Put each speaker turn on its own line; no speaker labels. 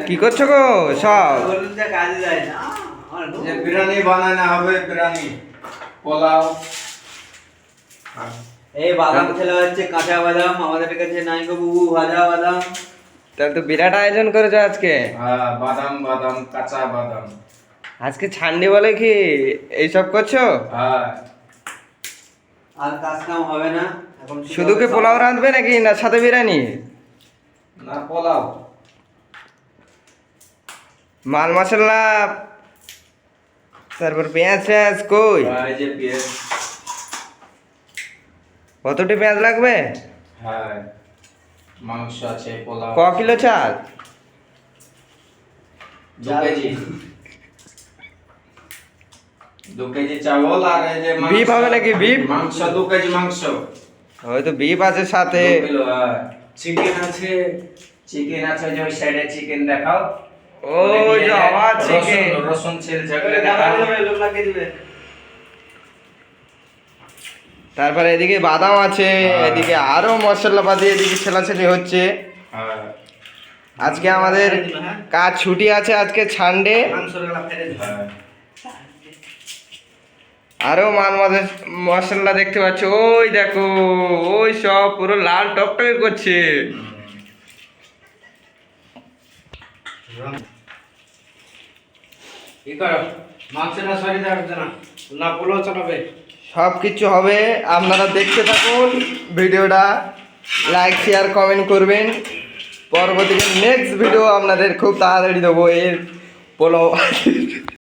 কি করছো গো সব?
বিরিয়ানি বানানো হবে, বিরিয়ানি পোলাও।
এই বাদাম খেলা হচ্ছে, কাঁচা বাদাম আমাদের কাছে নাই গো বুবু, ভাজা বাদাম।
তাহলে তো বিরাট আয়োজন করেছো আজকে।
হ্যাঁ, বাদাম বাদাম, কাঁচা বাদাম।
আজকে ছান্ডি বলে কি এইসব করছো?
হ্যাঁ,
আর কাজ কাম হবে না এখন।
শুধু কি পোলাও রাঁধবে নাকি না সাথে বিরিয়ানি?
না পোলাও।
মাল মশলা তারপর পেঁয়াজ ফেঁয়াজ কই?
এই যে পেঁয়াজ।
কতটি পেঁয়াজ লাগবে?
হ্যাঁ, মাংস আছে, পোলাও।
ক কিলো চাল?
2 কেজি। 2 কেজি চাवল আর এই যে মাংস।
বিফ হবে নাকি বিফ?
মাংস 2 কেজি মাংস।
হয়তো বিফ আছে সাথে।
2 কিলো। চিকেন আছে, চিকেন আছে, যে ওই সাইডে চিকেন দেখাও।
ওই যে আবার চিকেন।
রসুন ছেল ঝাগলে দেখাও।
লোক লাগিয়ে দিবে।
তারপরে এদিকে বাদাম আছে, এদিকে আরো মশলাপাতি এদিকে ছেলাছেলি হচ্ছে।
হ্যাঁ,
আজকে আমাদের কাজ ছুটি আছে, আজকে সানডে।
হ্যাঁ।
আরো মাল মশলা দেখতে পাচ্ছ, ওই দেখো, ওই সব পুরো লাল টকটকে করছে।
কি করো? মাংসটা সরিয়ে দেওয়া না, না পোলাও চালাবে।
সব কিছু হবে, আপনারা দেখতে থাকুন ভিডিওটা, লাইক শেয়ার কমেন্ট করবেন। পরবর্তীতে নেক্সট ভিডিও আপনাদের খুব তাড়াতাড়ি দেবো এর পোলাও।